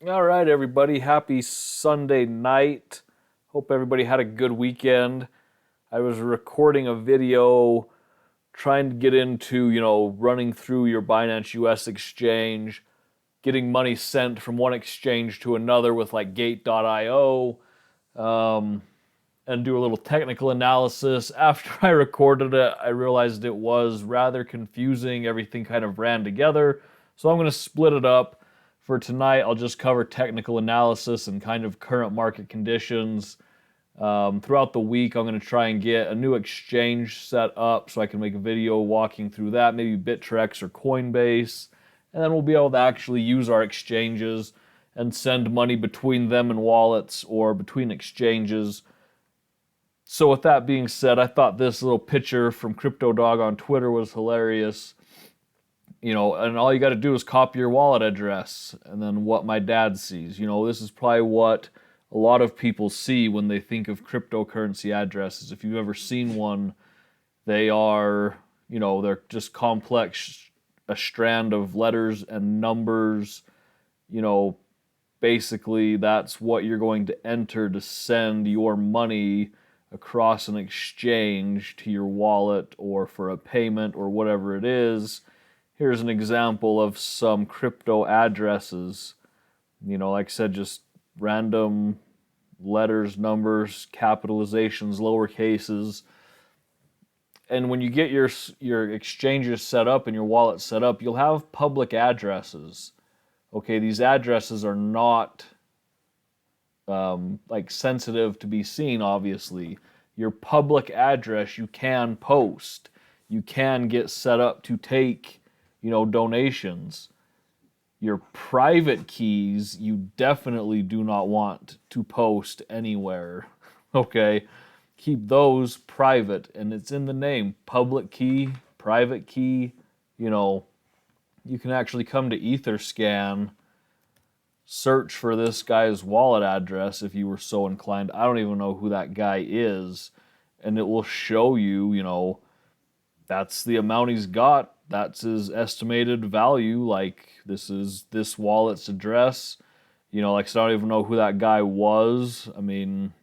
All right, everybody. Happy Sunday night. Hope everybody had a good weekend. I was recording a video trying to get into, running through your Binance US exchange, getting money sent from one exchange to another with like Gate.io, um, and do a little technical analysis. After I recorded it, I realized it was rather confusing. Everything kind of ran together. So I'm going to split it up. For tonight, I'll just cover technical analysis and kind of current market conditions. Throughout the week, I'm going to try and get a new exchange set up so I can make a video walking through that, maybe Bittrex or Coinbase. And then we'll be able to actually use our exchanges and send money between them and wallets or between exchanges. So, with that being said, I thought this little picture from CryptoDog on Twitter was hilarious. And all you got to do is copy your wallet address and then what my dad sees. This is probably what a lot of people see when they think of cryptocurrency addresses. If you've ever seen one, they are, they're just complex, a strand of letters and numbers. You know, Basically, that's what you're going to enter to send your money across an exchange to your wallet or for a payment or whatever it is. Here's an example of some crypto addresses. Like I said, just random letters, numbers, capitalizations, lower cases. And when you get your exchanges set up and your wallet set up, you'll have public addresses. Okay, these addresses are not like sensitive to be seen, obviously. Your public address you can post. You can get set up to take, donations. Your private keys you definitely do not want to post anywhere. Okay? Keep those private, and it's in the name. Public key, private key, you know, you can actually come to Etherscan, search for this guy's wallet address if you were so inclined. I don't even know who that guy is, and it will show you, that's the amount he's got. That's his estimated value. Like, this is this wallet's address. Like I said, I don't even know who that guy was. I mean,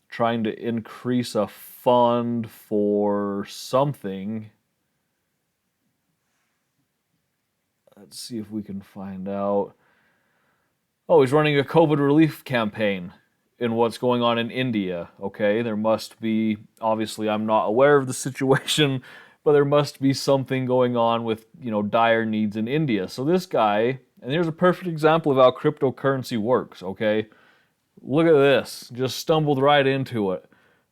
trying to increase a fund for something. Let's see if we can find out. Oh, he's running a COVID relief campaign in what's going on in India. Okay, there must be, obviously, I'm not aware of the situation, but there must be something going on with, dire needs in India. So this guy, and here's a perfect example of how cryptocurrency works, okay? Look at this, just stumbled right into it.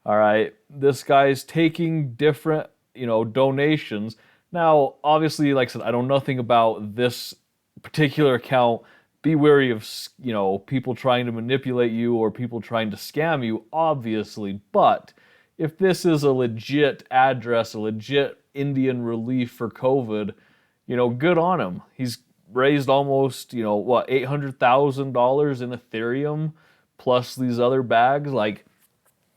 All right, this guy's taking different, donations. Now, obviously, like I said, I know nothing about this particular account. Be wary of, people trying to manipulate you or people trying to scam you, obviously. But if this is a legit address, a legit Indian relief for COVID, good on him. He's raised almost, what, $800,000 in Ethereum plus these other bags. Like,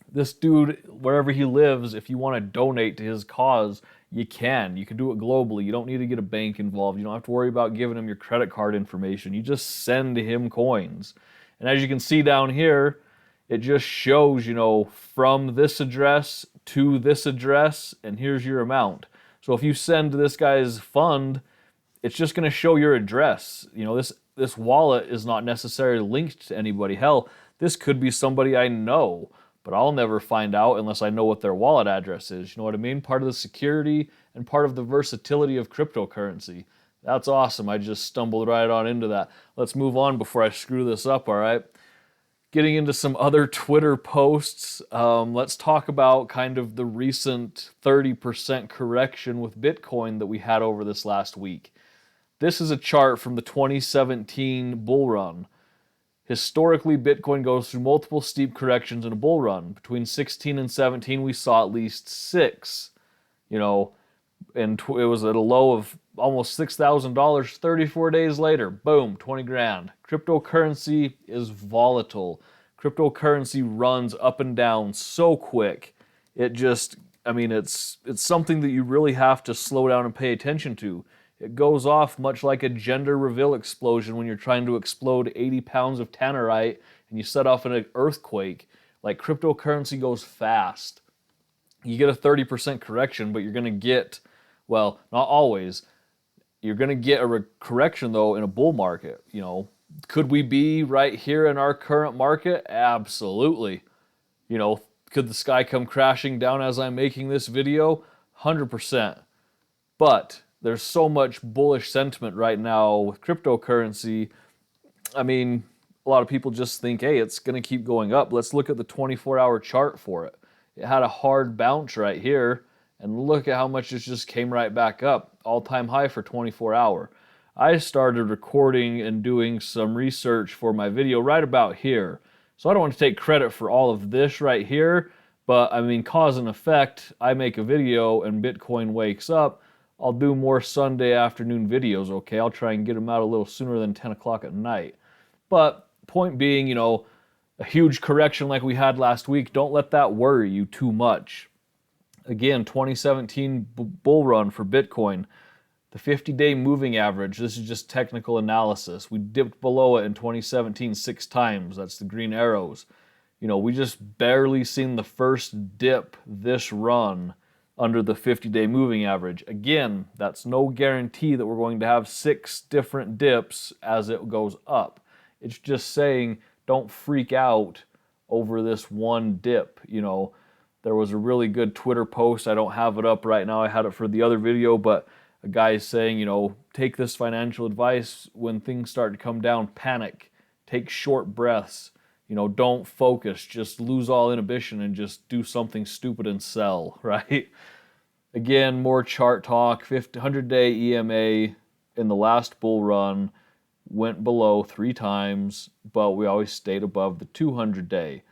this dude, wherever he lives, if you want to donate to his cause, you can. You can do it globally. You don't need to get a bank involved. You don't have to worry about giving him your credit card information. You just send him coins. And as you can see down here, it just shows, from this address to this address, and here's your amount. So if you send to this guy's fund, it's just going to show your address. This wallet is not necessarily linked to anybody. Hell, this could be somebody I know, but I'll never find out unless I know what their wallet address is. You know what I mean? Part of the security and part of the versatility of cryptocurrency. That's awesome. I just stumbled right on into that. Let's move on before I screw this up, all right? Getting into some other Twitter posts, let's talk about kind of the recent 30% correction with Bitcoin that we had over this last week. This is a chart from the 2017 bull run. Historically, Bitcoin goes through multiple steep corrections in a bull run. Between 16 and 17, we saw at least six. You know, and it was at a low of almost $6,000. 34 days later, boom, 20 grand. Cryptocurrency is volatile. Cryptocurrency runs up and down so quick. It just, I mean, it's something that you really have to slow down and pay attention to. It goes off much like a gender reveal explosion when you're trying to explode 80 pounds of tannerite and you set off an earthquake. Like, cryptocurrency goes fast. You get a 30% correction, but you're going to get, well, not always. You're going to get a correction, though, in a bull market. You know, could we be right here in our current market? Absolutely. You know, could the sky come crashing down as I'm making this video? 100%. But there's so much bullish sentiment right now with cryptocurrency. I mean, a lot of people just think, hey, it's going to keep going up. Let's look at the 24-hour chart for it. It had a hard bounce right here, and look at how much it just came right back up. All-time high for 24-hour. I started recording and doing some research for my video right about here. So I don't want to take credit for all of this right here, but I mean, cause and effect, I make a video and Bitcoin wakes up. I'll do more Sunday afternoon videos, okay? I'll try and get them out a little sooner than 10 o'clock at night. But point being, you know, a huge correction like we had last week, don't let that worry you too much. Again, 2017 bull run for Bitcoin. The 50-day moving average, this is just technical analysis. We dipped below it in 2017 6 times. That's the green arrows. You know, we just barely seen the first dip this run under the 50-day moving average. Again, that's no guarantee that we're going to have 6 different dips as it goes up. It's just saying don't freak out over this one dip. You know, there was a really good Twitter post. I don't have it up right now. I had it for the other video, but a guy is saying, you know, take this financial advice when things start to come down, panic, take short breaths, you know, don't focus, just lose all inhibition and just do something stupid and sell, right? Again, more chart talk, 100-day EMA in the last bull run went below 3 times, but we always stayed above the 200-day.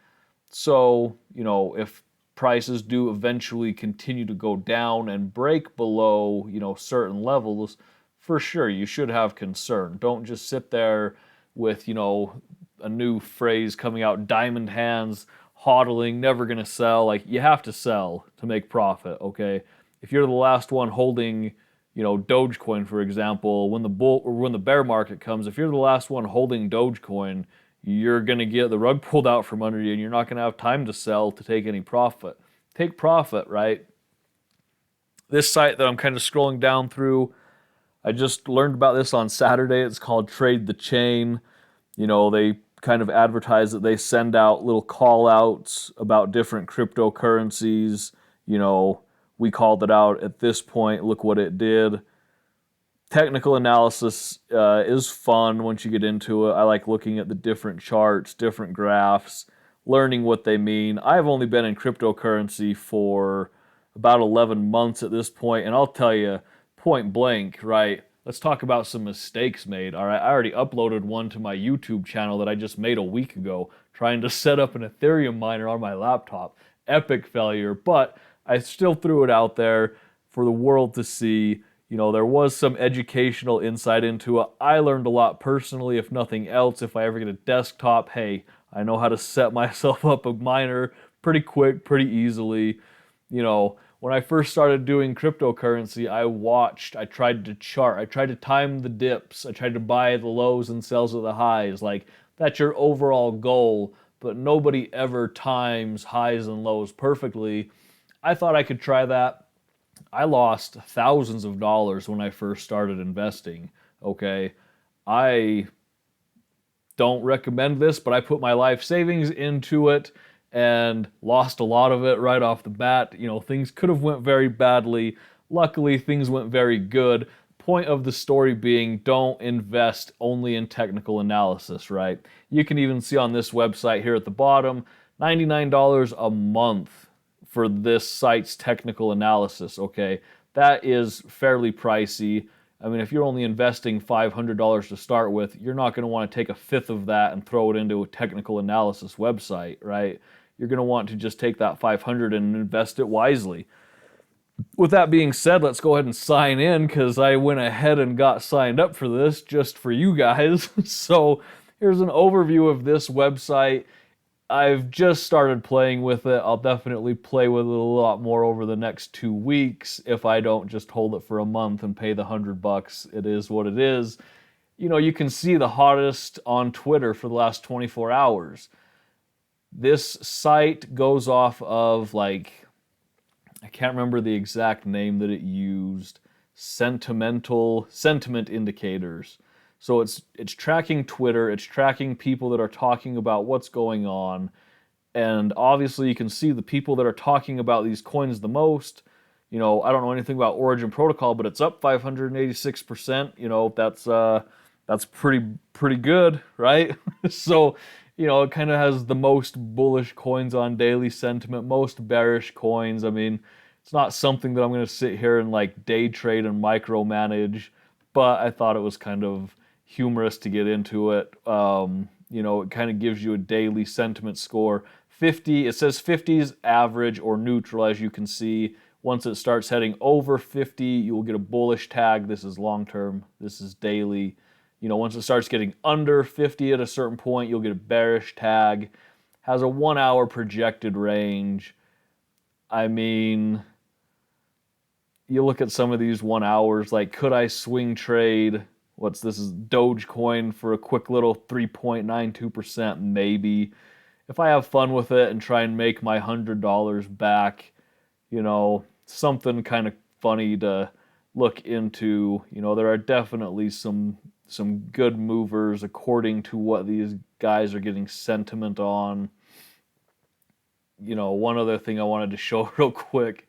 So, you know, if prices do eventually continue to go down and break below, you know, certain levels, for sure you should have concern. Don't just sit there with, you know, a new phrase coming out, diamond hands, hodling, never gonna sell. Like, you have to sell to make profit, okay? If you're the last one holding, you know, Dogecoin, for example, when the bear market comes, if you're the last one holding Dogecoin, you're going to get the rug pulled out from under you and you're not going to have time to sell to take any profit. Take profit, right? This site that I'm kind of scrolling down through, I just learned about this on Saturday. It's called Trade the Chain. You know, they kind of advertise that they send out little call outs about different cryptocurrencies. You know, we called it out at this point. Look what it did. Technical analysis is fun once you get into it. I like looking at the different charts, different graphs, learning what they mean. I've only been in cryptocurrency for about 11 months at this point, and I'll tell you, point blank, right? Let's talk about some mistakes made. All right, I already uploaded one to my YouTube channel that I just made a week ago, trying to set up an Ethereum miner on my laptop. Epic failure, but I still threw it out there for the world to see. You know, there was some educational insight into it. I learned a lot personally, if nothing else. If I ever get a desktop, hey, I know how to set myself up a miner pretty quick, pretty easily. You know, when I first started doing cryptocurrency, I tried to chart, I tried to time the dips, I tried to buy the lows and sells at the highs. Like, that's your overall goal, but nobody ever times highs and lows perfectly. I thought I could try that. I lost thousands of dollars when I first started investing, okay? I don't recommend this, but I put my life savings into it and lost a lot of it right off the bat. You know, things could have went very badly. Luckily, things went very good. Point of the story being, don't invest only in technical analysis, right? You can even see on this website here at the bottom, $99 a month for this site's technical analysis, okay? That is fairly pricey. I mean, if you're only investing $500 to start with, you're not going to want to take a fifth of that and throw it into a technical analysis website, right? You're going to want to just take that $500 and invest it wisely. With that being said, let's go ahead and sign in, because I went ahead and got signed up for this just for you guys. So here's an overview of this website. I've just started playing with it. I'll definitely play with it a lot more over the next 2 weeks if I don't just hold it for a month and pay the $100. It is what it is. You know, you can see the hottest on Twitter for the last 24 hours. This site goes off of, like, I can't remember the exact name that it used, sentiment indicators. So it's tracking Twitter, it's tracking people that are talking about what's going on, and obviously you can see the people that are talking about these coins the most. You know, I don't know anything about Origin Protocol, but it's up 586%. You know, that's pretty good, right? So, you know, it kind of has the most bullish coins on daily sentiment, most bearish coins. I mean, it's not something that I'm going to sit here and like day trade and micromanage, but I thought it was kind of humorous to get into it. You know, it kind of gives you a daily sentiment score. 50, it says 50 is average or neutral, as you can see. Once it starts heading over 50, you will get a bullish tag. This is long term, this is daily. You know, once it starts getting under 50 at a certain point, you'll get a bearish tag. Has a 1 hour projected range. I mean, you look at some of these 1 hours, like, could I swing trade? This is Dogecoin for a quick little 3.92%, maybe. If I have fun with it and try and make my $100 back, you know, something kind of funny to look into. You know, there are definitely some good movers according to what these guys are getting sentiment on. You know, one other thing I wanted to show real quick,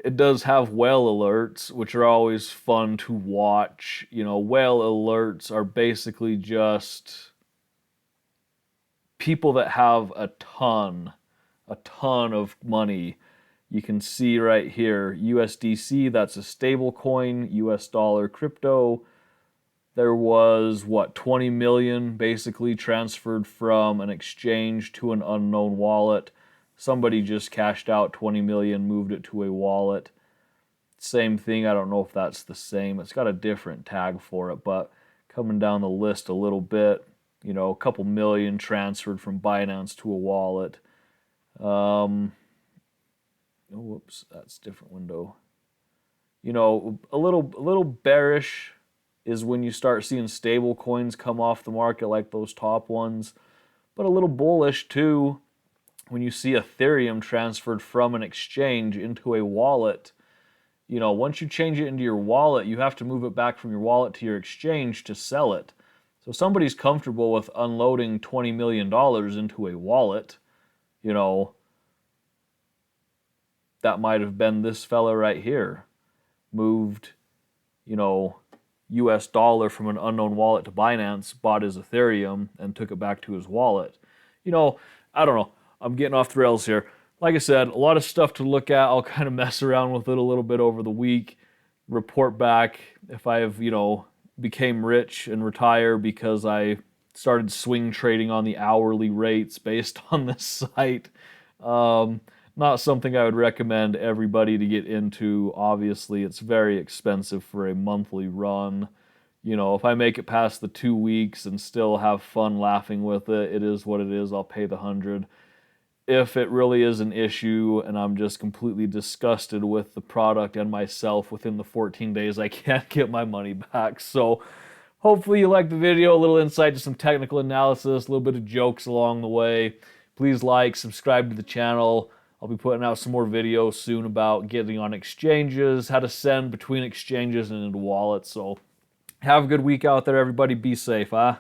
it does have whale alerts, which are always fun to watch. You know, whale alerts are basically just people that have a ton of money. You can see right here, USDC, that's a stable coin, US dollar crypto. There was, 20 million basically transferred from an exchange to an unknown wallet. Somebody just cashed out 20 million, moved it to a wallet. Same thing, I don't know if that's the same. It's got a different tag for it, but coming down the list a little bit, you know, a couple million transferred from Binance to a wallet. Whoops, that's a different window. You know, a little bearish is when you start seeing stable coins come off the market like those top ones, but a little bullish too when you see Ethereum transferred from an exchange into a wallet. You know, once you change it into your wallet, you have to move it back from your wallet to your exchange to sell it. So somebody's comfortable with unloading $20 million into a wallet, you know, that might have been this fella right here. Moved, you know, US dollar from an unknown wallet to Binance, bought his Ethereum, and took it back to his wallet. You know, I don't know. I'm getting off the rails here. Like I said, a lot of stuff to look at. I'll kind of mess around with it a little bit over the week, report back if I have, you know, became rich and retire because I started swing trading on the hourly rates based on this site. Not something I would recommend everybody to get into. Obviously, it's very expensive for a monthly run. You know, if I make it past the 2 weeks and still have fun laughing with it, it is what it is. I'll pay the 100. If it really is an issue and I'm just completely disgusted with the product and myself within the 14 days, I can't get my money back. So hopefully you liked the video, a little insight to some technical analysis, a little bit of jokes along the way. Please like, subscribe to the channel. I'll be putting out some more videos soon about getting on exchanges, how to send between exchanges and into wallets. So have a good week out there, everybody. Be safe, huh?